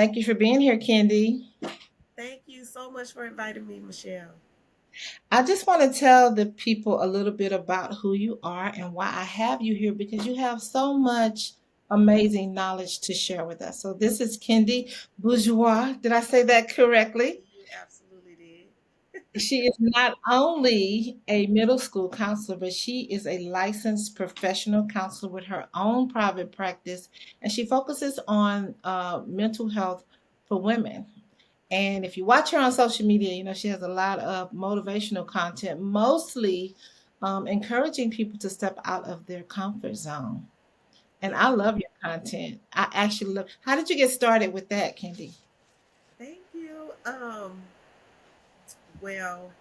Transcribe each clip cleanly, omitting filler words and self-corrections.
Thank you for being here, Kendy. Thank you so much for inviting me, Michelle. I just want to tell the people a little bit about who you are and why I have you here because you have so much amazing knowledge to share with us. So, this is Kendy Bourgeois. Did I say that correctly? You absolutely did. She is not only a middle school counselor, but she is a licensed professional counselor with her own private practice, and she focuses on mental health for women. And if you watch her on social media, she has a lot of motivational content, mostly encouraging people to step out of their comfort zone. And I Yes. love your content. I actually love. How did you get started with that, Kendi? Thank you. Well,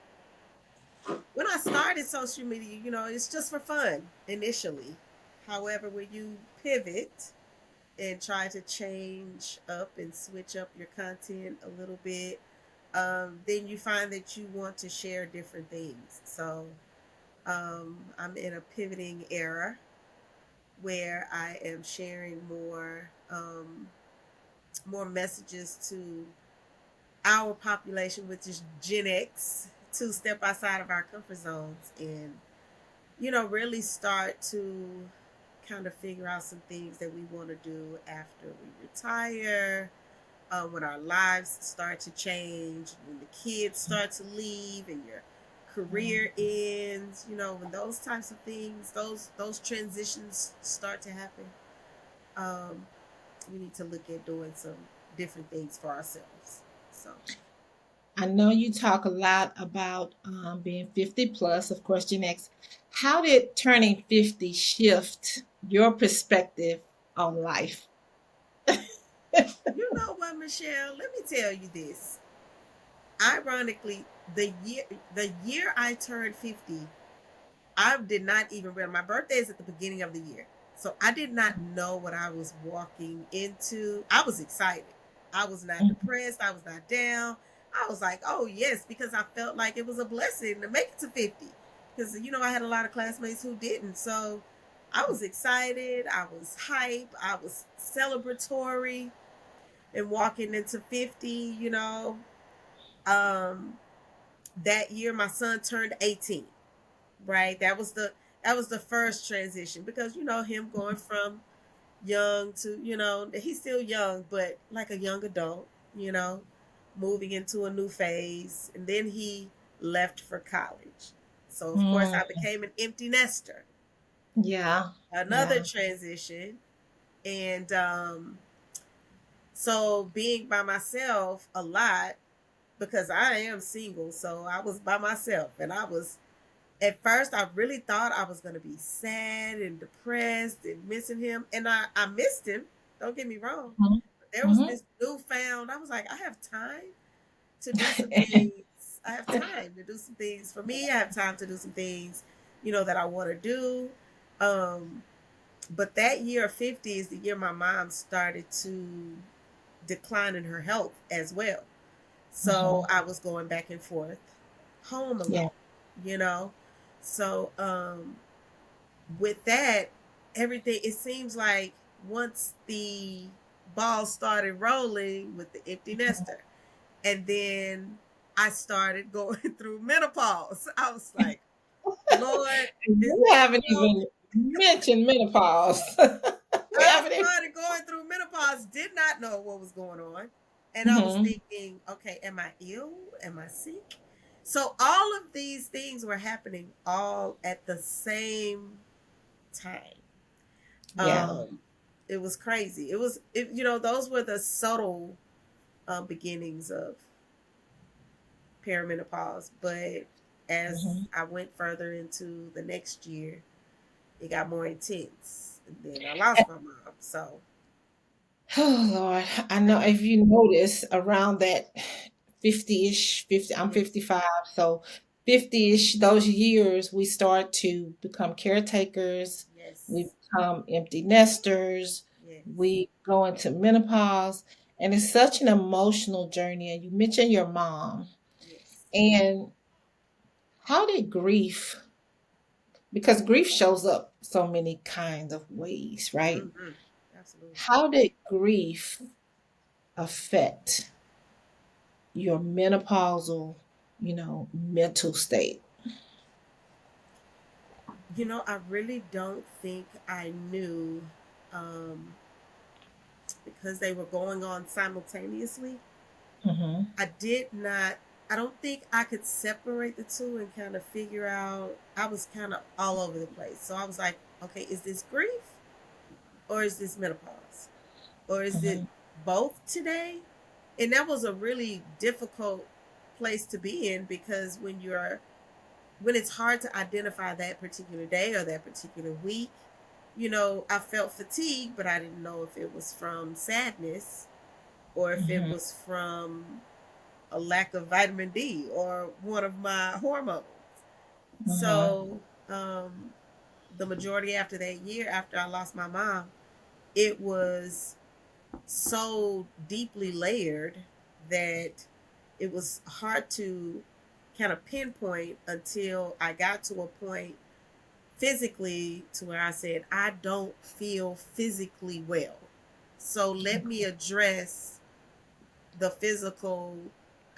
when I started social media, it's just for fun initially. However, when you pivot and try to change up and switch up your content a little bit, then you find that you want to share different things. So I'm in a pivoting era where I am sharing more messages to our population, which is Gen X, to step outside of our comfort zones and really start to kind of figure out some things that we want to do after we retire, when our lives start to change, when the kids start to leave, and your career ends. When those types of things, those transitions start to happen, um, we need to look at doing some different things for ourselves. So, I know you talk a lot about being 50 plus, of course, Gen X. How did turning 50 shift your perspective on life? you know what, Michelle? Let me tell you this. Ironically, the year I turned 50, I did not even realize my birthday is at the beginning of the year. So I did not know what I was walking into. I was excited. I was not depressed. I was not down. I was like, oh, yes, because I felt like it was a blessing to make it to 50. Because, I had a lot of classmates who didn't. So I was excited. I was hype. I was celebratory and walking into 50, Um, that year my son turned 18, right? That was the first transition because him going from young to he's still young but like a young adult, you know moving into a new phase, and then he left for college. So of course Mm, I became an empty nester. yeah, Another yeah. transition. And so being by myself a lot, because I am single, so I was by myself, and I was at first I really thought I was going to be sad and depressed and missing him, and I missed him, don't get me wrong. Mhm, But there was mhm. this newfound, I was like, I have time to do some things. I have time to do some things for me. I have time to do some things, that I want to do. um but that year of 50 is the year my mom started to decline in her health as well. So Mhm. I was going back and forth home a Yeah. lot, you know. So with that, everything, it seems like once the ball started rolling with the empty nester, and then I started going through menopause. I was like, Lord, is We this haven't even mentioned menopause. We I haven't even. started going through menopause, did not know what was going on. And I was Mhm. thinking, okay, am I ill? Am I sick? So all of these things were happening all at the same time. Yeah. Um, it was crazy. Those were the subtle beginnings of perimenopause. But as Mhm. I went further into the next year, it got more intense. And then I lost my mom. So, Oh Lord, I know if you notice around that 50-ish, 50, I'm mhm, 55, so 50-ish, those years we start to become caretakers, we yes, become empty nesters, yes, we go into menopause, and it's such an emotional journey. And you mentioned your mom. yes. And how did grief, because grief shows up so many kinds of ways, right? Hmm. Absolutely. How did grief affect your menopausal, mental state? I really don't think I knew, um, because they were going on simultaneously. Mm-hmm. I did not, I don't think I could separate the two and kind of figure out. I was kind of all over the place. So I was like, okay, is this grief or is this menopause? Or is it Mm-hmm. both today? And that was a really difficult place to be in, because when it's hard to identify that particular day or that particular week, I felt fatigue, but I didn't know if it was from sadness or if it Mm-hmm. was from a lack of vitamin D or one of my hormones. Mm-hmm. So, the majority after that year, after I lost my mom, it was so deeply layered that it was hard to kind of pinpoint until I got to a point physically to where I said, I don't feel physically well. So let me address the physical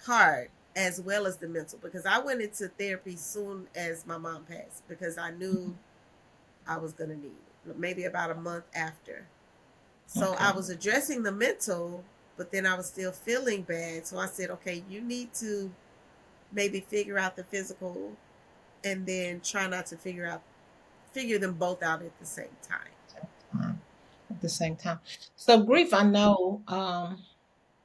part as well as the mental, because I went into therapy soon as my mom passed, because I knew I was going to need it, maybe about a month after. So I Okay. was addressing the mental, but then I was still feeling bad. So I said, okay, you need to maybe figure out the physical and then try not to figure them both out at the same time. At the same time. So grief, I know,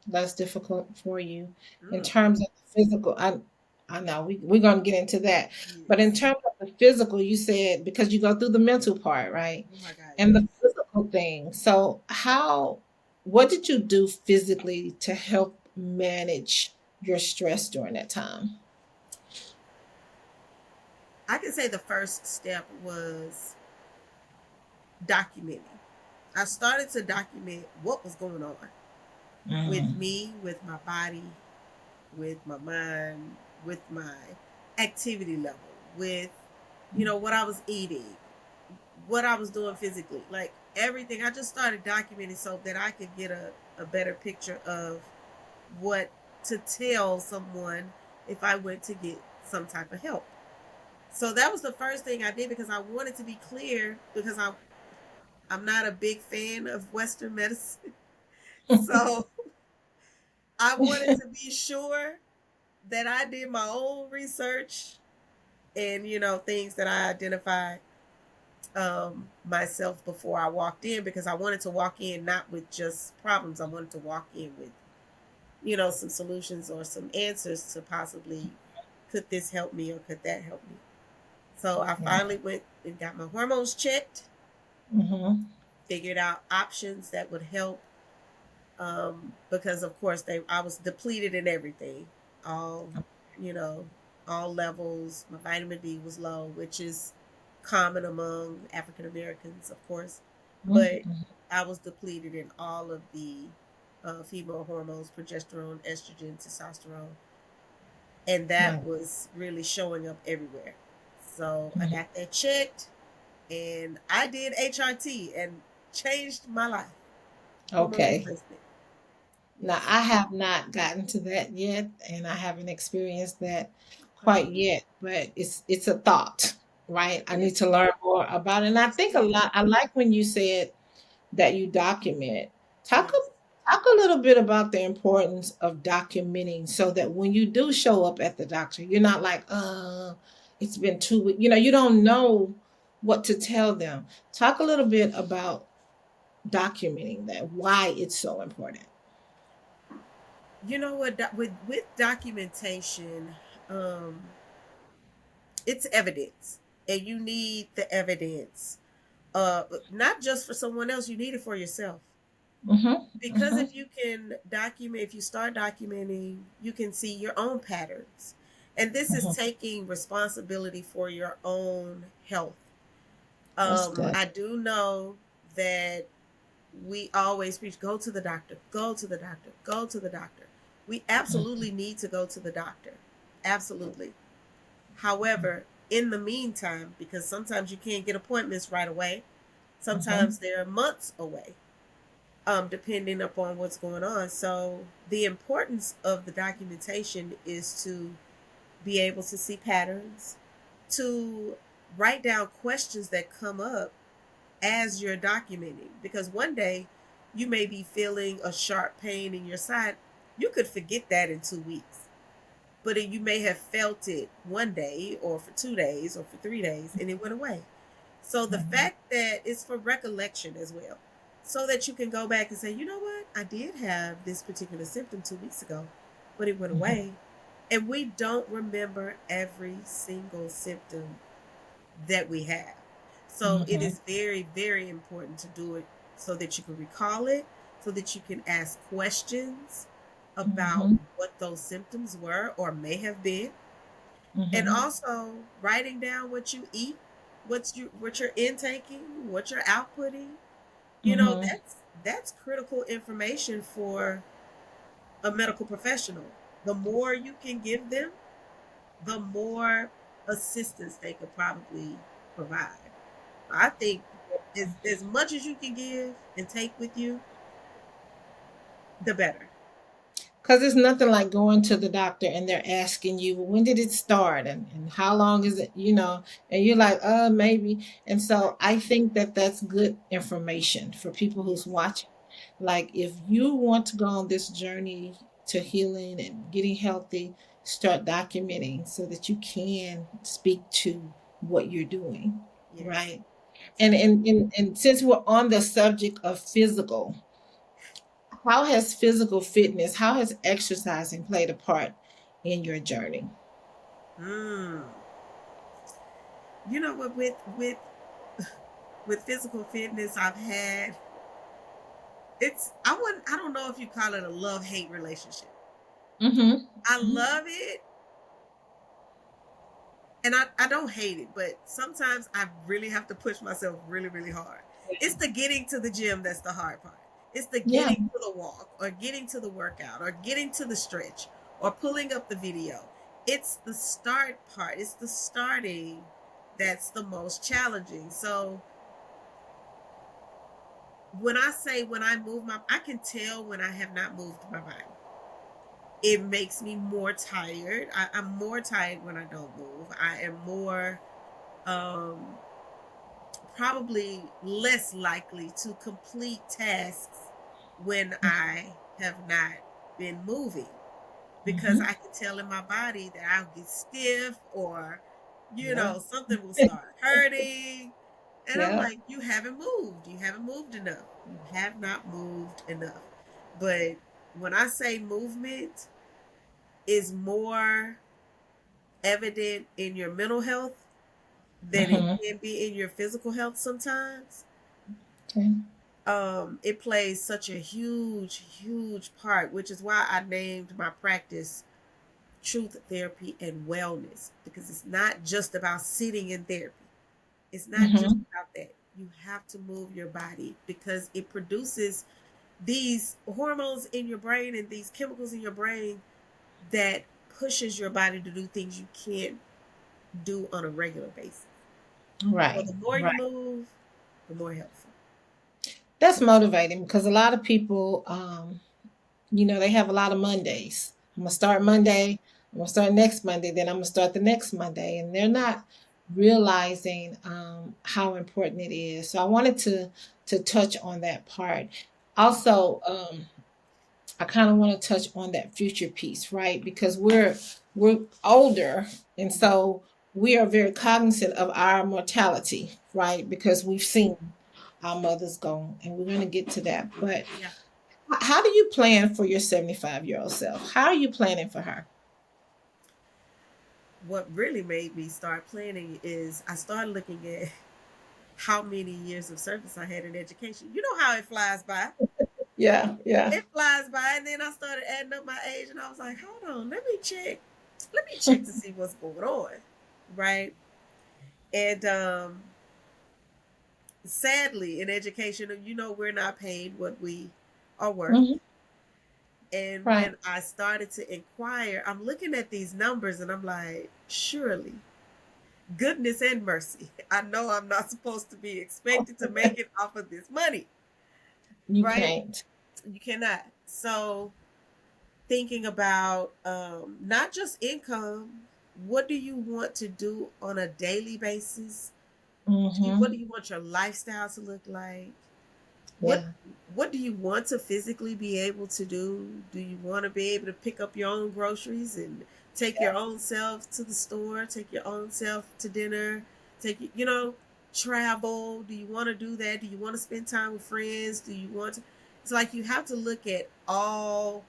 that's difficult for you in Mm, terms of the physical. I know we're gonna get into that. But in yes. terms of the physical, you said because you go through the mental part, right? Oh my God, And yes. the physical thing. So what did you do physically to help manage your stress during that time? I can say the first step was documenting. I started to document what was going on with Mm-hmm. me, with my body, with my mind, with my activity level, with, what I was eating, what I was doing physically, like everything. I just started documenting so that I could get a better picture of what to tell someone if I went to get some type of help. So that was the first thing I did, because I wanted to be clear, because I'm not a big fan of Western medicine. So I wanted to be sure that I did my own research and, things that I identified, myself before I walked in, because I wanted to walk in not with just problems. I wanted to walk in with, some solutions or some answers to possibly, could this help me or could that help me? So I Yeah. finally went and got my hormones checked, Mm-hmm. figured out options that would help, because of course I was depleted in everything, all, you know all levels. My vitamin D was low, which is common among African Americans, of course, but Mm-hmm. I was depleted in all of the, female hormones: progesterone, estrogen, testosterone, and that Right. was really showing up everywhere. So I Mhm. got that checked, and I did HRT and changed my life. Hormone Okay. replacement. Now, Yes. I have not gotten to that yet, and I haven't experienced that Okay. quite yet, but it's a thought, right? I need Yes. to learn more about it. And I think a Absolutely. lot I like when you said that you document. Talk Yes. talk a little bit about the importance of documenting so that when you do show up at the doctor, you're not like, it's been 2 weeks. You don't know what to tell them. Talk a little bit about documenting that, why it's so important. You know what? With documentation, um, it's evidence, and you need the evidence. Not just for someone else, you need it for yourself. Mhm, Because mhm, if you start documenting, you can see your own patterns, and this is mhm. taking responsibility for your own health. That's good. I do know that we always preach, go to the doctor, go to the doctor, go to the doctor. We Mhm, absolutely need to go to the doctor. Absolutely. However, in the meantime, because sometimes you can't get appointments right away, mhm. sometimes they're months away. depending upon what's going on. So the importance of the documentation is to be able to see patterns, to write down questions that come up as you're documenting. Because one day you may be feeling a sharp pain in your side. You could forget that in 2 weeks, but you may have felt it one day or for 2 days or for 3 days and it went away. So the Mhm. fact that it's for recollection as well, so that you can go back and say, you know what, I did have this particular symptom 2 weeks ago, but it went Mhm. away. And we don't remember every single symptom that we have. So it Mhm. is very, very important to do it so that you can recall it, so that you can ask questions about Mhm. what those symptoms were or may have been. And Mhm. also writing down what you eat, what you're intaking, what you're outputting. Mhm. That's critical information for a medical professional. The more you can give them, the more assistance they could probably provide. I think as much as you can give and take with you, the better. Because it's nothing like going to the doctor and they're asking you, well, when did it start and how long is it, and you're like, maybe. And so I think that that's good information for people who's Yes. watching. Like, if you want to go on this journey to healing and getting healthy, start documenting so that you can speak to what you're doing, Yes. right? And, Absolutely. and, and, and since we're on the subject of physical, how has physical fitness, how has exercising played a part in your journey? Mm. You know what, with physical fitness, I've had it's I don't know if you call it a love-hate relationship. Mhm. I Mhm. love it and I don't hate it, but sometimes I really have to push myself really, really hard. It's the getting to the gym that's the hard part. It's the Yeah. getting to the walk or getting to the workout or getting to the stretch or pulling up the video. It's the start part. It's the starting that's the most challenging. So when I say when I move I can tell when I have not moved my body. It makes me more tired. I'm more tired when I don't move. I am more um probably less likely to complete tasks when I have not been moving because Mhm. I can tell in my body that I'll get stiff or, Yeah. something will start hurting. And I'm Yeah. like, you haven't moved. You haven't moved enough. You have not moved enough. But when I say movement is more evident in your mental health than it Mhm. can be in your physical health sometimes, Okay. it plays such a huge, huge part, which is why I named my practice Truth Therapy and Wellness, because it's not just about sitting in therapy. It's not just Mhm. about that. You have to move your body because it produces these hormones in your brain and these chemicals in your brain that pushes your body to do things you can't do on a regular basis. So Right. the more you Right. move, the more helpful. That's motivating because a lot of people, they have a lot of Mondays. I'm gonna start Monday. I'm gonna start next Monday. Then I'm gonna start the next Monday, and they're not realizing how important it is. So I wanted to touch on that part. Also, I kind of want to touch on that future piece, right? Because we're older, and Yeah. so we are very cognizant of our mortality, right? Because we've seen our mothers go, and we're going to get to that. But Yeah. how do you plan for your 75-year-old self? How are you planning for her? What really made me start planning is I started looking at how many years of service I had in education. You know how it flies by. Yeah, yeah. It flies by, and then I started adding up my age, and I was like, hold on, let me check. Let me check to see what's going on, right? And sadly, in education, we're not paid what we are worth. Mhm. And Right. when I started to inquire, I'm looking at these numbers, and I'm like, surely goodness and mercy. I know I'm not supposed to be expected to make it off of this money. You right? can't. You cannot. So thinking about not just income, what do you want to do on a daily basis? What do Mm-hmm. you want your lifestyle to look like? What Yeah. what do you want to physically be able to do? Do you want to be able to pick up your own groceries and take your own self to the store, take your own self to dinner, travel? Do you want to do that? Do you want to spend time with friends? Do you want to It's like you have to look at all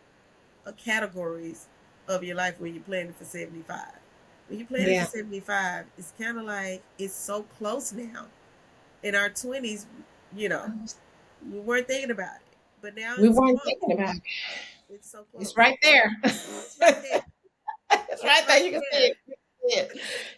categories of your life when you're planning for 75. When you're planning for Yeah. 75, it's kind of like it's so close now. In our 20s, you know, we weren't thinking about it, but now We it's weren't close. thinking about it. It's so It's close. right there. It's right there. It's It's right there. right You can see there. it. You can see it.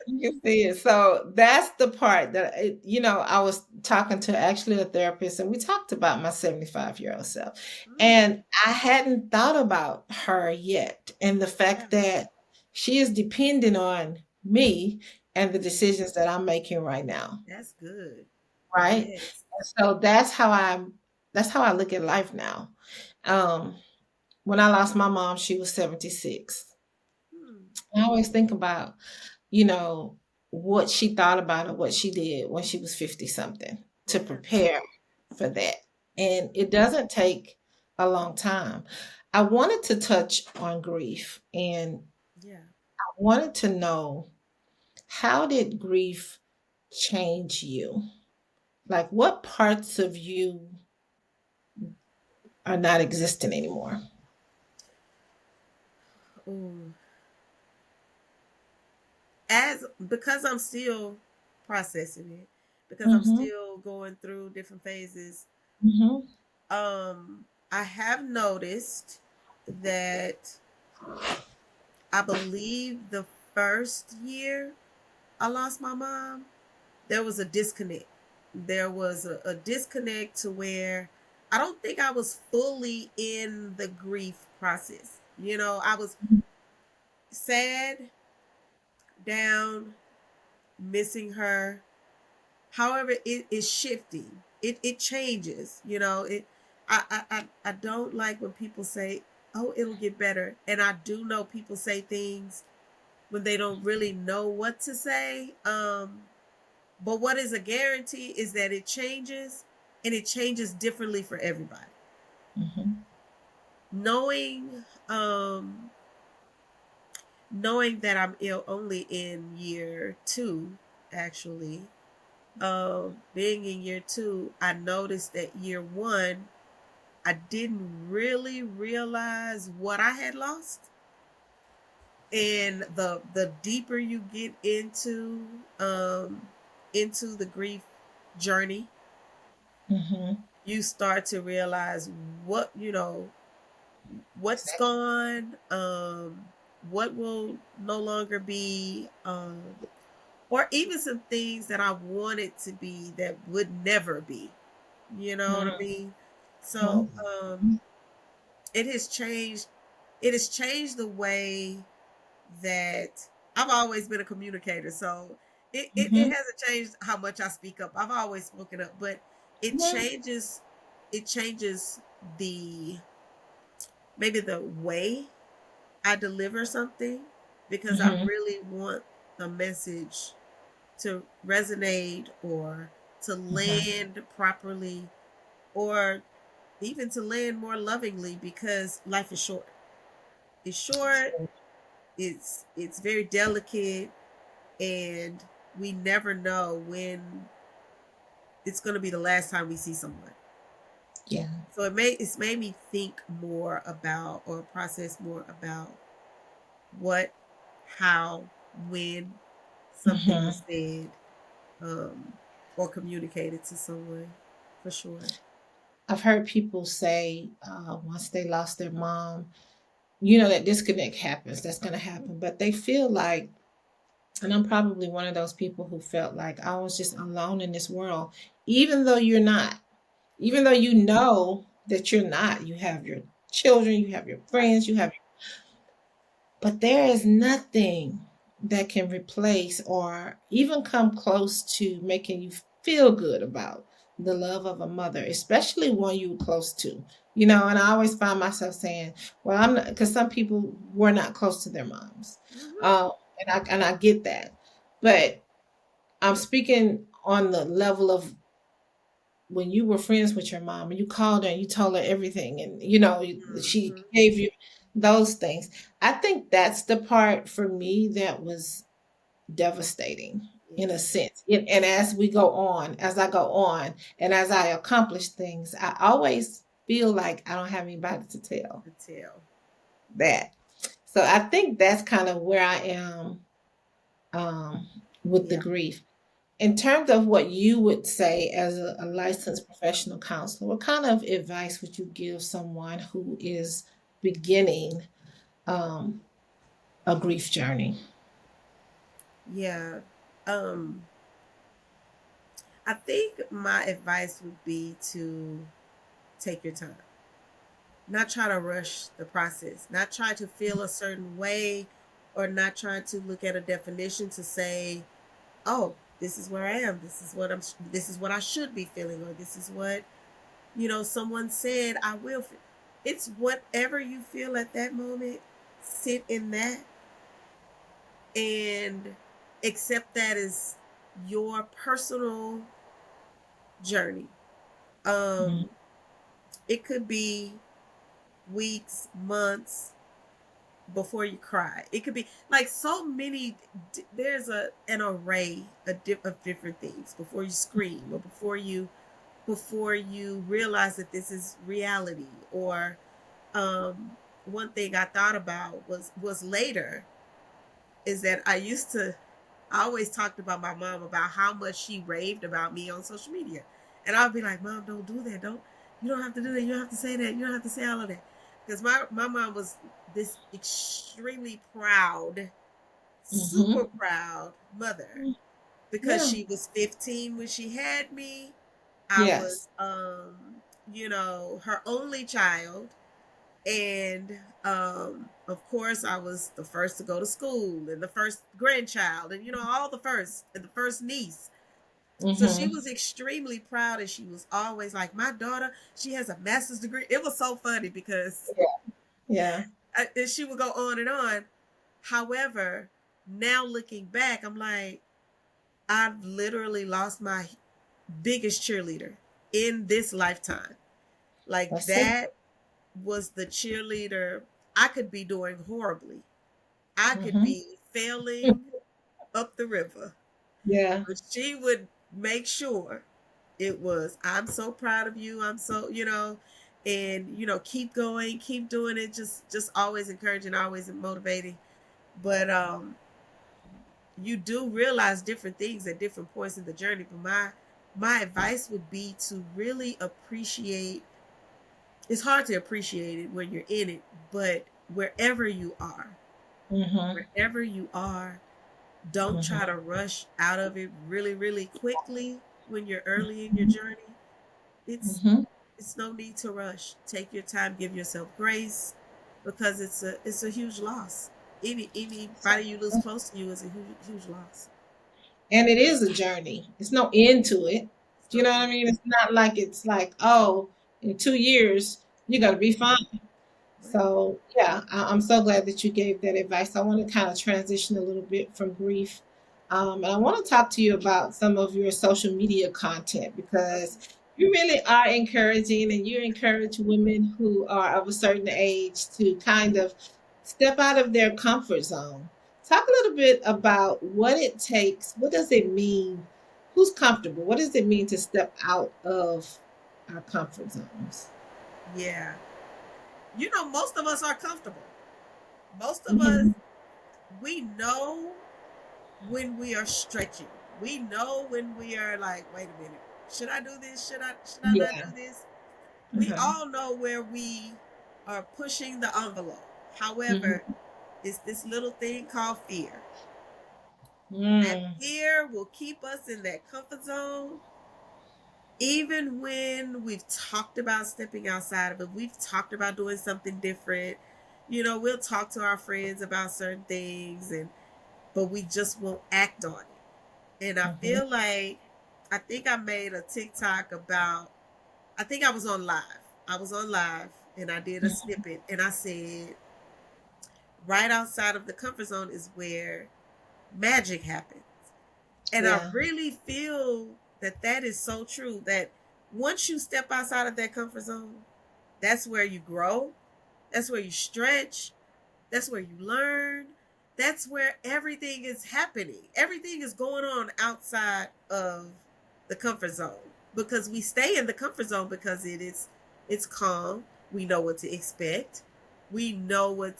You can see it. So that's the part that I was talking to actually a therapist, and we talked about my 75-year-old self. Mm, And I hadn't thought about her yet, and the yeah, fact that she is dependent on me and the yeah. decisions that I'm making right now. That's good. Right? Yes. And so that's how I look at life now. Um, when I lost my mom, she was 76. Mm, I always think about, you know, what she thought about or what she did when she was 50 something to yeah. prepare for that. And it doesn't take a long time. I wanted to touch on grief, and Yeah. I wanted to know, how did grief change you? Like, what parts of you are not existing anymore? Ooh. As Because I'm still processing it, because I'm Mhm. still going through different phases, Mhm. I have noticed that I believe the first year I lost my mom, there was a disconnect. There was a disconnect to where I don't think I was fully in the grief process. I was sad, down, missing her. However, it is shifting. It changes. I don't like when people say, "Oh, it'll get better," and I do know people say things when they don't really know what to say. But what is a guarantee is that it changes, and it changes differently for everybody. Mhm. Knowing knowing that I'm ill only in year 2, actually, being in year 2, I noticed that year 1, I didn't really realize what I had lost. And the deeper you get into the grief journey, Mhm. you start to realize what you know what's Exactly. gone, what will no longer be, or even some things that I wanted to be that would never be. You know what I mean? So Mhm. it has changed. It has changed the way that I've always been a communicator. So it Mhm. hasn't changed how much I speak up. I've always spoken up, but it Yeah. changes. It changes the maybe the way I deliver something, because I Mhm. really want the message to resonate, or to Mhm. land properly, or even to land more lovingly, because life is short. It's short, it's very delicate, and we never know when it's going to be the last time we see someone. Yeah. So it's made me think more about, or process more about, what, how, when something Mhm. is said, um, or communicated to someone, for sure. I've heard people say, once they lost their mom, that disconnect happens. That's going to happen. But they feel like, and I'm probably one of those people who felt like I was just alone in this world, even though you're not. Even though you know that you're not. You have your children, you have your Right. friends, but there is nothing that can replace or even come close to making you feel good about the love of a mother, especially one you were close to. And I always find myself saying, well, I'm not, because some people were not close to their moms. Hmm. Um, and I get that. But I'm speaking on the level of when you were friends with your mom and you called her and you told her everything, and she Hmm. gave you those things. I think that's the part for me that was devastating in a Yes. sense. And as I go on and as I accomplish things, I always feel like I don't have anybody to tell To tell. that. So I think that's kind of where I am with the Yeah. grief. In terms of what you would say as a licensed professional counselor, what kind of advice would you give someone who is beginning um, a grief journey? Yeah. Um, I think my advice would be to take your time. Not try to rush the process, not try to feel a certain way, or not trying to look at a definition to say, oh, this is where I am. This is what I should be feeling, or this is what, someone said I will feel. It's whatever you feel at that moment. Sit in that and accept that as your personal journey. Mhm. Um, it could be weeks, months before you cry. It could be like so many. There's an array of different things before you scream, or before you realize that this is reality. Or um, one thing I thought about was later is that I always talked about my mom, about how much she raved about me on social media. And I'll be like, Mom, don't do that. You don't have to do that. You don't have to say that. You don't have to say all of that. Because my mom was this extremely proud, super Mhm. proud mother. Because Yeah. she was 15 when she had me. I Yes. was, her only child. And of course, I was the first to go to school, and the first grandchild, and all the first, and the first niece. So she Mhm. was extremely proud, and she was always like, my daughter, she has a master's degree. It was so funny because Yeah. Yeah. and she would go on and on. However, now looking back, I'm like, I've literally lost my biggest cheerleader in this lifetime. Like, That's it. that was the cheerleader. I could be doing horribly, I could Mhm. be failing up the river, Yeah. but she would make sure it was, I'm so proud of you. I'm so, and keep going, keep doing it. Just always encouraging, always motivating. But you do realize different things at different points in the journey. But my advice would be to really appreciate. It's hard to appreciate it when you're in it, but Mhm. wherever you are, don't try Mhm. to rush out of it really, really quickly when you're early in your journey. It's Mhm. it's no need to rush. Take your time, give yourself grace, because it's a huge loss. Anybody you lose close to you is a huge, huge loss. And it is a journey. It's no end to it. It's Do you no know what I end. mean? It's not like it's like, oh, in 2 years you're gonna be fine. Right. So yeah, I'm so glad that you gave that advice. I want to kind of transition a little bit from grief, and I want to talk to you about some of your social media content because Okay. you really are encouraging, and you encourage women who are of a certain age to kind of step out of their comfort zone. Talk a little bit about what it takes. What does it mean? Who's comfortable? What does it mean to step out of our comfort zones? Yeah. Most of us are comfortable. Most of us, Hmm. we know when we are stretching. We know when we are like, wait a minute, should I do this? Should I not Yeah. do this? We Uh-huh. all know where we are pushing the envelope. However, Mhm. it's this little thing called fear. That Mm. fear will keep us in that comfort zone. Even when we've talked about stepping outside of it, we've talked about doing something different. We'll talk to our friends about certain things, but we just won't act on it. And I Mhm. feel like I think I made a TikTok about, I think I was on live. I was on live and I did a snippet and I said, right outside of the comfort zone is where magic happens. And I Yeah. really feel that that is so true, that once you step outside of that comfort zone, that's where you grow, that's where you stretch, that's where you learn, that's where everything is happening. Everything is going on outside of the comfort zone, because we stay in the comfort zone because it's calm. We know what to expect. We know what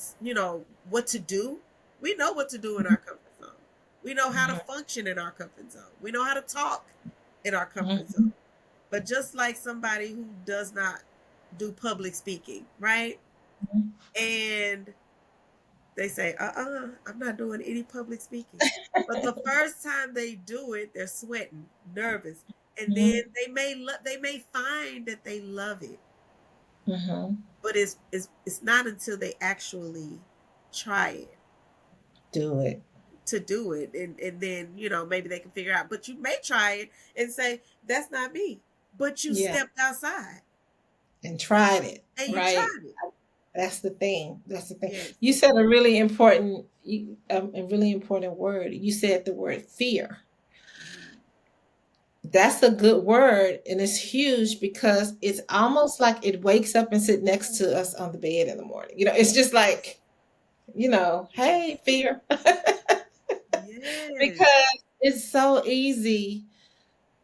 to do. We know what to do in our comfort zone. We know how to Mhm. function in our comfort zone. We know how to talk in our comfort zone. Mhm. But just like somebody who does not do public speaking, right? Mhm. And they say, I'm not doing any public speaking. But the first time they do it, they're sweating, nervous. And then Mhm. they may find that they love it. Mhm. But it's not until they actually try it Do it. to do it. And then, maybe they can figure out. But you may try it and say, that's not me. But you Yeah. stepped outside And tried it, and you right? tried it. That's the thing. That's the thing. Yes. You said a really important word. You said the word fear. Mhm. That's a good word, and it's huge because it's almost like it wakes up and sit next to us on the bed in the morning. It's just like, hey, fear. Yes. Because it's so easy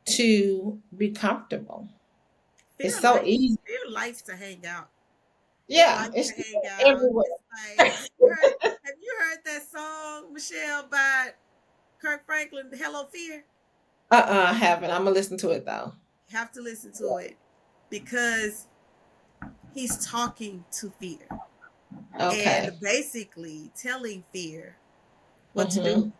to be comfortable. It's so easy. Fear likes to hang out. It Yeah, likes to it's hang out. everywhere. It's like, have you heard that song, Michelle, by Kirk Franklin, Hello Fear? I haven't. I'm gonna listen to it though. You have to listen to it because he's talking to fear Okay. and basically telling fear what to Mm-hmm. do.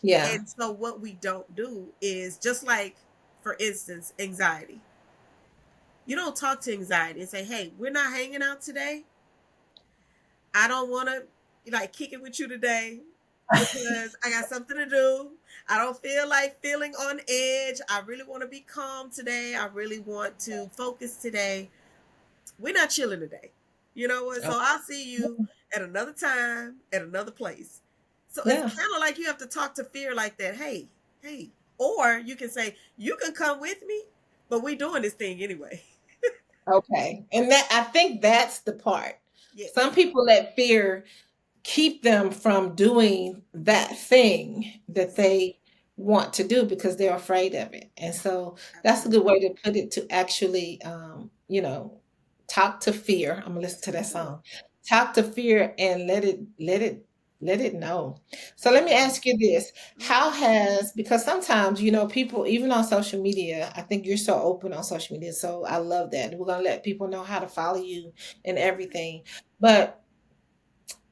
Yeah. And so what we don't do is, just like, for instance, anxiety. You don't talk to anxiety and say, hey, we're not hanging out today. I don't want to like kick it with you today because I got something to do. I don't feel like feeling on edge. I really want to be calm today. I really want to focus today. We're not chilling today. You know what? Oh, So I'll see you at another time, at another place. So it's yeah. kind of like you have to talk to fear like that. Hey, hey. Or you can say, you can come with me, but we doing this thing anyway. Okay. And that I think that's the part. Some Yes. people let fear keep them from doing that thing that Yes. they want to do because they're afraid of it. And so that's a good Absolutely. way to put it, to actually, talk to fear. I'm gonna listen to that Yeah. song. Talk to fear and let it know. So let me Yeah. ask you this. Mhm. How has, because sometimes, people, even on social media, I think you're so open on social media. So I love that. We're gonna let people know how to follow you and everything. But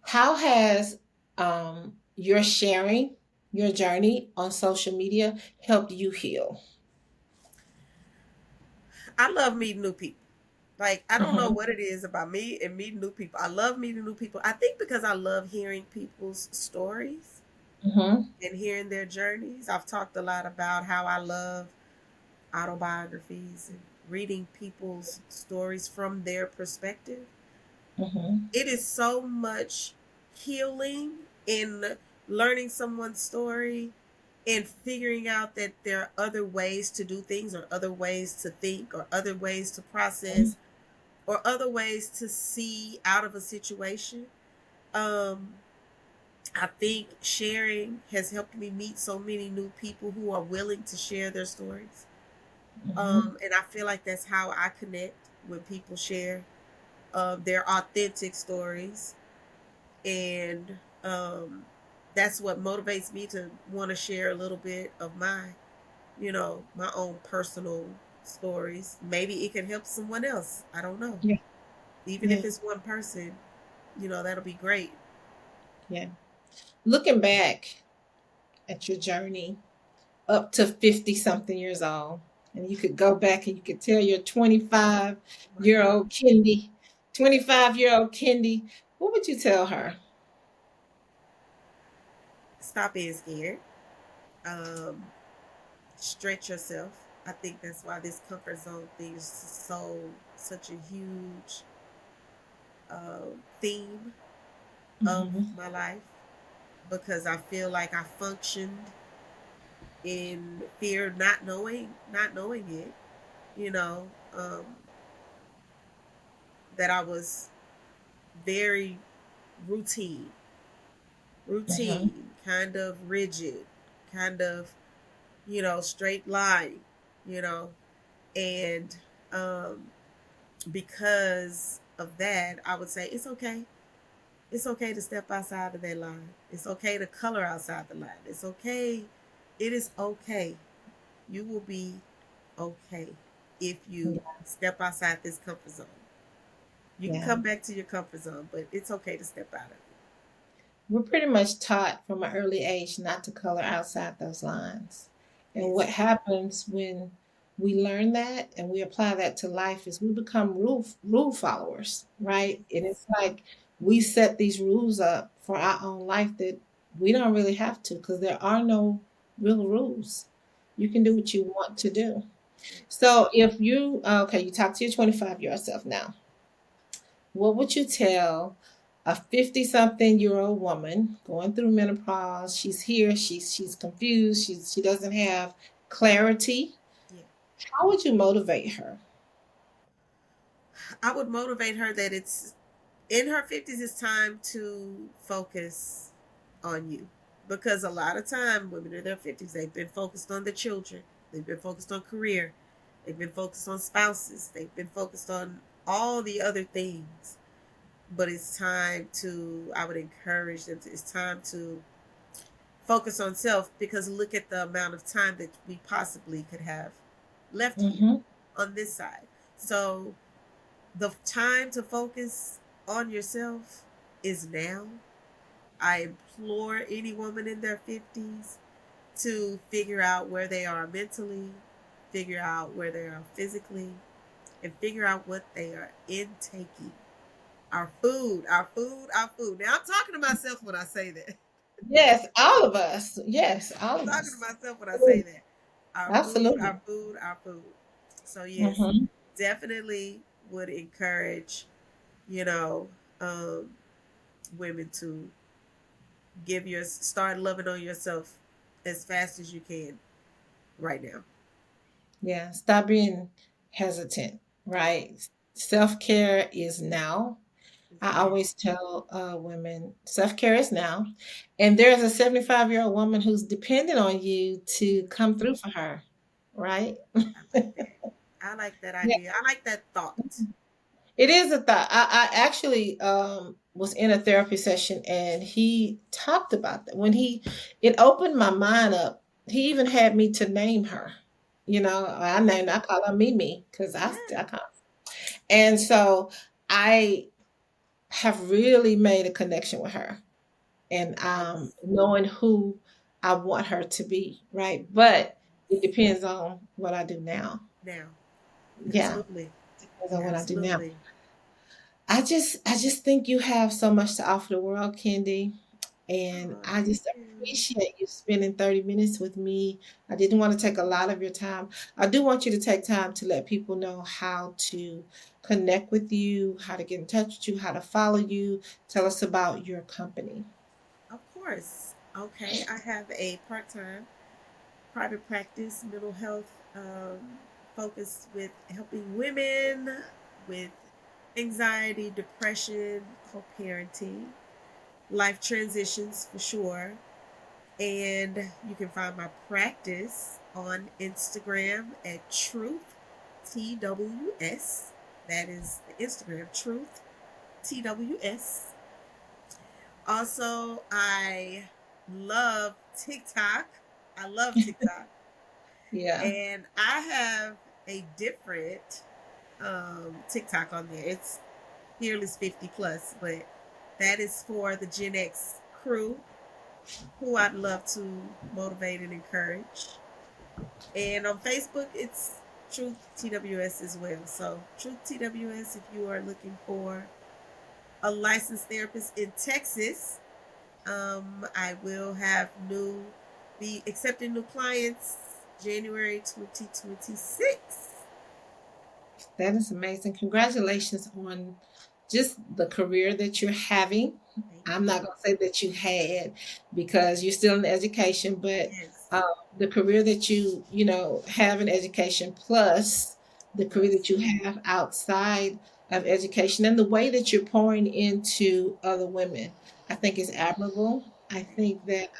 how has your sharing your journey on social media helped you heal? I love meeting new people. Like, I don't know Mhm, what it is about me and meeting new people. I love meeting new people. I think because I love hearing people's stories mhm, and hearing their journeys. I've talked a lot about how I love autobiographies and reading people's stories from their perspective. mhm, It is so much healing in learning someone's story and figuring out that there are other ways to do things, or other ways to think, or other ways to mhm, process, or other ways to see out of a situation. Um, I think sharing has helped me meet so many new people who are willing to share their stories. mhm, And I feel like that's how I connect when people share their authentic stories. And that's what motivates me to want to share a little bit of my own personal stories. Maybe it can help someone else. I don't know. yeah, Even yeah, if it's one person, that'll be great. yeah. Looking back at your journey up to 50 something years old, and you could go back and you could tell your Oh my God. 25-year-old Kendi, what would you tell her? Stop being scared. Um, stretch yourself. I think that's why this comfort zone thing is such a huge theme of Mhm. my life, because I feel like I functioned in fear, not knowing it. You know, that I was very routine, Uh-huh. kind of rigid, kind of, straight line, you know, and um, because of that, I would say it's okay. It's okay to step outside of that line. It's okay to color outside the line. It's okay. It is okay. You will be okay if you Yeah. step outside this comfort zone. You can Yeah. come back to your comfort zone, but it's okay to step out of it. We're pretty much taught from an early age not to color outside those lines. And what Yes. happens when we learn that and we apply that to life is we become rule followers, right? And Yes. it's like we set these rules up for our own life that we don't really have to because there are no real rules. You can do Yes. what you want to do. Yes. So if you okay, you talk to your 25-year-old self now. What would you tell a 50 something year old woman going through menopause? She's here, she's confused, she doesn't have clarity. Yeah. How would you motivate her? I would motivate her that it's in her 50s, it's time to focus on you. Because a lot of time, women in their 50s, they've been focused on the children, they've been focused on career, they've been focused on spouses, they've been focused on all the other things. But it's time to, I would encourage them to, it's time to focus on self, because look at the amount of time that we possibly could have left here Mm-hmm. on this side. So the time to focus on yourself is now. I implore any woman in their 50s to figure out where they are mentally, figure out where they are physically, and figure out what they are intaking. Our food, our food, our food. Now, I'm talking to myself when I say that. Yes, all of us. Yes, all I'm of talking to us. myself when I say that. Our food, Absolutely. our food, our food. So, yes, Mm-hmm. definitely would encourage, you know, um, women to start loving on yourself as fast as you can right now. Yeah, stop being hesitant, right? Self care is now. It's I now. always tell women self care is now. And there's a 75-year-old woman who's dependent on you to come through for her, right? I like that. I like that Yeah, idea. I like that thought. it is a thought. I actually was in a therapy session and he talked about that. It opened my mind up. He even had me to name her. I call her Mimi because Yeah. I call. And so I have really made a connection with her and Nice. knowing who I want her to be, right? But it depends on what I do now. Now. Yeah, Absolutely. depends on what I do now. Absolutely. I just think you have so much to offer the world, Kendi, and Oh, I thank just you. appreciate you spending 30 minutes with me. I didn't want to take a lot of your time. I do want you to take time to let people know how to connect with you, how to get in touch with you, how to follow you. Tell us about your company. Of course. Okay. I have a part time private practice mental health focused with helping women with anxiety, depression, co parenting, life transitions for sure. And you can find my practice on Instagram at Truth TWS. That is the Instagram, Truth TWS. Also, I love TikTok. I love TikTok. Yeah. And I have a different TikTok on there. It's Fearless 50 plus, but that is for the Gen X crew who I'd love to motivate and encourage. And on Facebook, it's Truth TWS as well. So, Truth TWS, if you are looking for a licensed therapist in Texas, I will be accepting new clients January 2026. That is amazing. Congratulations on just the career that you're having. Thank I'm you. not going to say that you had because you're still in education, but Yes. uh, the career that you have in education plus the career that Yes. you have outside of education and the way that you're pouring into other women, I think is admirable. I Thank think you. that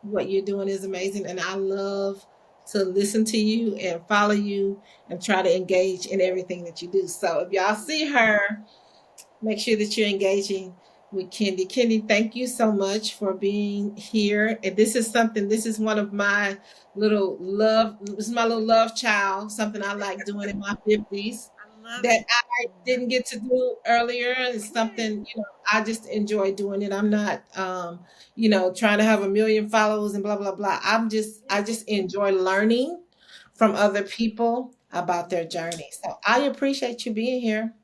what you're doing is amazing, and I love to listen to you and follow you and try to engage in everything that you do. So if y'all see her, make sure that you're engaging with Kendy. Kendy, thank you so much for being here. And this is one of my this is my little love child, something I like doing in my 50s I love that it. I didn't get to do earlier. It's Yes. something, I just enjoy doing it. I'm not, trying to have a million followers and blah, blah, blah. I Yes. just enjoy learning from other people about their journey. So I appreciate you being here.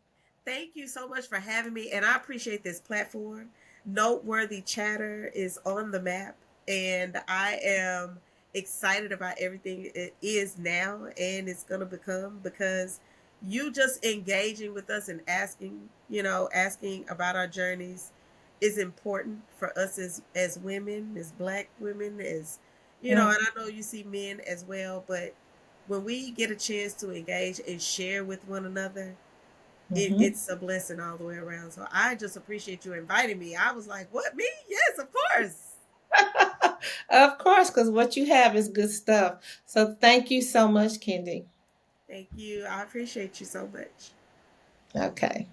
Thank you so much for having me, and I appreciate this platform. Noteworthy Chatter is on the map, and I am excited about everything it is now and it's going to become because you just engaging with us and asking about our journeys is important for us as women, as black women, as Yeah. and I know you see men as well, but when we get a chance to engage and share with one another, Hmm. it's a blessing all the way around. So I just appreciate you inviting me. I was like, what, me? Yes, of course. Of course, because what you have is good stuff. So thank you so much, Kendi. Thank you. I appreciate you so much. Okay.